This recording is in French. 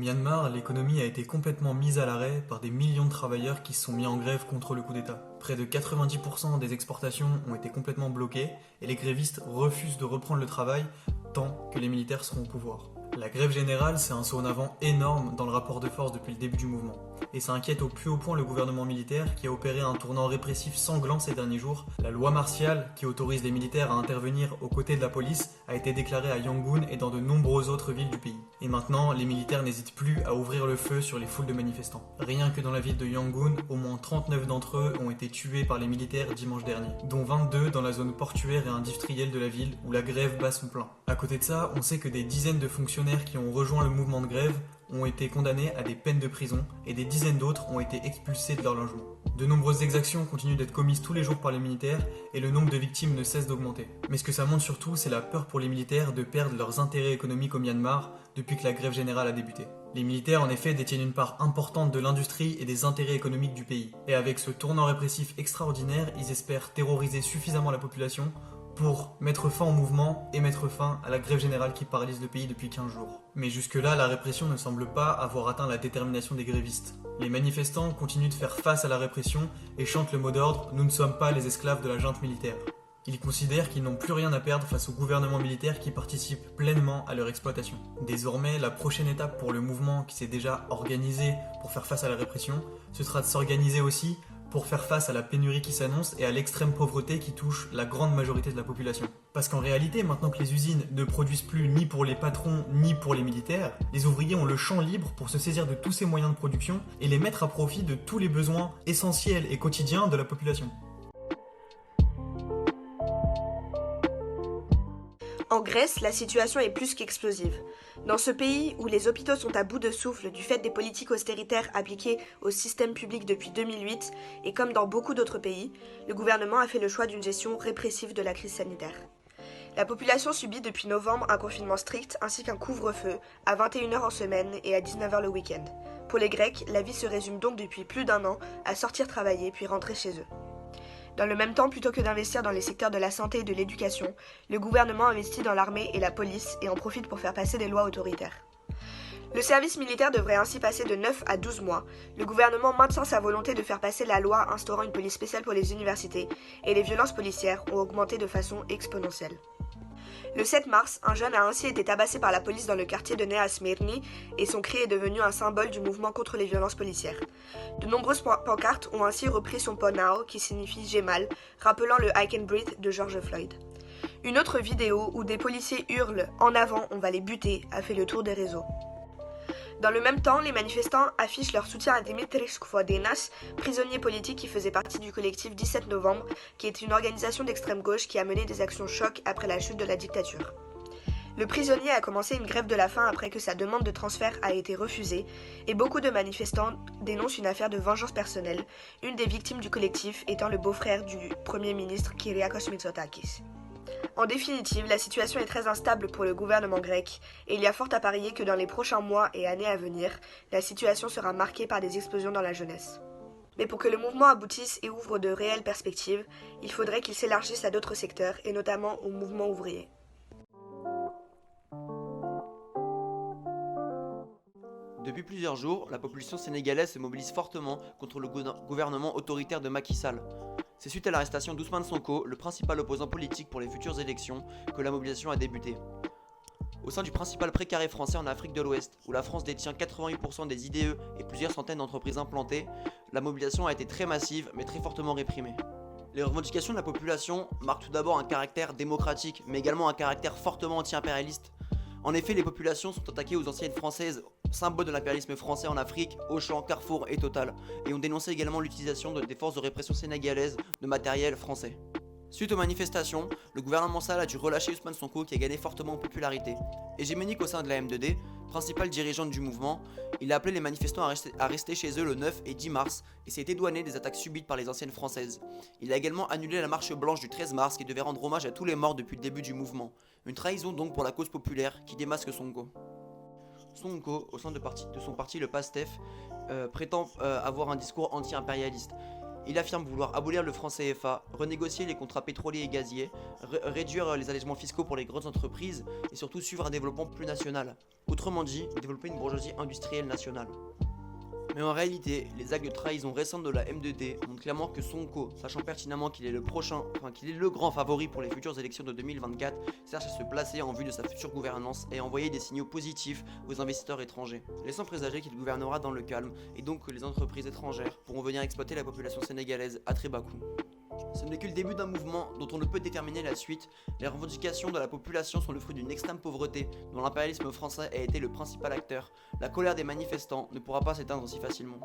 Myanmar, l'économie a été complètement mise à l'arrêt par des millions de travailleurs qui se sont mis en grève contre le coup d'État. Près de 90% des exportations ont été complètement bloquées et les grévistes refusent de reprendre le travail tant que les militaires seront au pouvoir. La grève générale, c'est un saut en avant énorme dans le rapport de force depuis le début du mouvement. Et ça inquiète au plus haut point le gouvernement militaire qui a opéré un tournant répressif sanglant ces derniers jours. La loi martiale, qui autorise les militaires à intervenir aux côtés de la police, a été déclarée à Yangon et dans de nombreuses autres villes du pays. Et maintenant, les militaires n'hésitent plus à ouvrir le feu sur les foules de manifestants. Rien que dans la ville de Yangon, au moins 39 d'entre eux ont été tués par les militaires dimanche dernier, dont 22 dans la zone portuaire et industrielle de la ville où la grève bat son plein. À côté de ça, on sait que des dizaines de fonctionnaires qui ont rejoint le mouvement de grève ont été condamnés à des peines de prison et des dizaines d'autres ont été expulsés de leur logement. De nombreuses exactions continuent d'être commises tous les jours par les militaires et le nombre de victimes ne cesse d'augmenter. Mais ce que ça montre surtout, c'est la peur pour les militaires de perdre leurs intérêts économiques au Myanmar depuis que la grève générale a débuté. Les militaires, en effet, détiennent une part importante de l'industrie et des intérêts économiques du pays. Et avec ce tournant répressif extraordinaire, ils espèrent terroriser suffisamment la population pour mettre fin au mouvement et mettre fin à la grève générale qui paralyse le pays depuis 15 jours. Mais jusque-là, la répression ne semble pas avoir atteint la détermination des grévistes. Les manifestants continuent de faire face à la répression et chantent le mot d'ordre « Nous ne sommes pas les esclaves de la junte militaire ». Ils considèrent qu'ils n'ont plus rien à perdre face au gouvernement militaire qui participe pleinement à leur exploitation. Désormais, la prochaine étape pour le mouvement qui s'est déjà organisé pour faire face à la répression, ce sera de s'organiser aussi pour faire face à la pénurie qui s'annonce et à l'extrême pauvreté qui touche la grande majorité de la population. Parce qu'en réalité, maintenant que les usines ne produisent plus ni pour les patrons ni pour les militaires, les ouvriers ont le champ libre pour se saisir de tous ces moyens de production et les mettre à profit de tous les besoins essentiels et quotidiens de la population. En Grèce, la situation est plus qu'explosive. Dans ce pays où les hôpitaux sont à bout de souffle du fait des politiques austéritaires appliquées au système public depuis 2008, et comme dans beaucoup d'autres pays, le gouvernement a fait le choix d'une gestion répressive de la crise sanitaire. La population subit depuis novembre un confinement strict ainsi qu'un couvre-feu à 21h en semaine et à 19h le week-end. Pour les Grecs, la vie se résume donc depuis plus d'un an à sortir travailler puis rentrer chez eux. Dans le même temps, plutôt que d'investir dans les secteurs de la santé et de l'éducation, le gouvernement investit dans l'armée et la police et en profite pour faire passer des lois autoritaires. Le service militaire devrait ainsi passer de 9 à 12 mois. Le gouvernement maintient sa volonté de faire passer la loi instaurant une police spéciale pour les universités et les violences policières ont augmenté de façon exponentielle. Le 7 mars, un jeune a ainsi été tabassé par la police dans le quartier de Nea Smyrni et son cri est devenu un symbole du mouvement contre les violences policières. De nombreuses pancartes ont ainsi repris son Ponao, qui signifie « J'ai mal », rappelant le I Can Breathe de George Floyd. Une autre vidéo où des policiers hurlent « En avant, on va les buter » a fait le tour des réseaux. Dans le même temps, les manifestants affichent leur soutien à Dimitris Koufodenas, prisonnier politique qui faisait partie du collectif 17 novembre, qui est une organisation d'extrême gauche qui a mené des actions choc après la chute de la dictature. Le prisonnier a commencé une grève de la faim après que sa demande de transfert a été refusée, et beaucoup de manifestants dénoncent une affaire de vengeance personnelle, une des victimes du collectif étant le beau-frère du Premier ministre Kyriakos Mitsotakis. En définitive, la situation est très instable pour le gouvernement grec et il y a fort à parier que dans les prochains mois et années à venir, la situation sera marquée par des explosions dans la jeunesse. Mais pour que le mouvement aboutisse et ouvre de réelles perspectives, il faudrait qu'il s'élargisse à d'autres secteurs et notamment au mouvement ouvrier. Depuis plusieurs jours, la population sénégalaise se mobilise fortement contre le gouvernement autoritaire de Macky Sall. C'est suite à l'arrestation d'Ousmane Sonko, le principal opposant politique pour les futures élections, que la mobilisation a débuté. Au sein du principal précaré français en Afrique de l'Ouest, où la France détient 88% des IDE et plusieurs centaines d'entreprises implantées, la mobilisation a été très massive mais très fortement réprimée. Les revendications de la population marquent tout d'abord un caractère démocratique, mais également un caractère fortement anti-impérialiste. En effet, les populations sont attaquées aux anciennes françaises, symbole de l'impérialisme français en Afrique, Auchan, Carrefour et Total, et ont dénoncé également l'utilisation des forces de répression sénégalaises de matériel français. Suite aux manifestations, le gouvernement Sall a dû relâcher Ousmane Sonko qui a gagné fortement en popularité. Hégémonique au sein de la M2D, principale dirigeante du mouvement, il a appelé les manifestants à rester chez eux le 9 et 10 mars et s'est dédouané des attaques subites par les anciennes françaises. Il a également annulé la marche blanche du 13 mars qui devait rendre hommage à tous les morts depuis le début du mouvement. Une trahison donc pour la cause populaire qui démasque Sonko. Sonko, au sein de son parti le PASTEF, prétend avoir un discours anti-impérialiste. Il affirme vouloir abolir le franc CFA, renégocier les contrats pétroliers et gaziers, réduire les allègements fiscaux pour les grandes entreprises et surtout suivre un développement plus national. Autrement dit, développer une bourgeoisie industrielle nationale. Mais en réalité, les actes de trahison récentes de la M2D montrent clairement que Sonko, sachant pertinemment qu'il est le grand favori pour les futures élections de 2024, cherche à se placer en vue de sa future gouvernance et à envoyer des signaux positifs aux investisseurs étrangers, laissant présager qu'il gouvernera dans le calme et donc que les entreprises étrangères pourront venir exploiter la population sénégalaise à très bas coût. Ce n'est que le début d'un mouvement dont on ne peut déterminer la suite. Les revendications de la population sont le fruit d'une extrême pauvreté dont l'impérialisme français a été le principal acteur. La colère des manifestants ne pourra pas s'éteindre si facilement.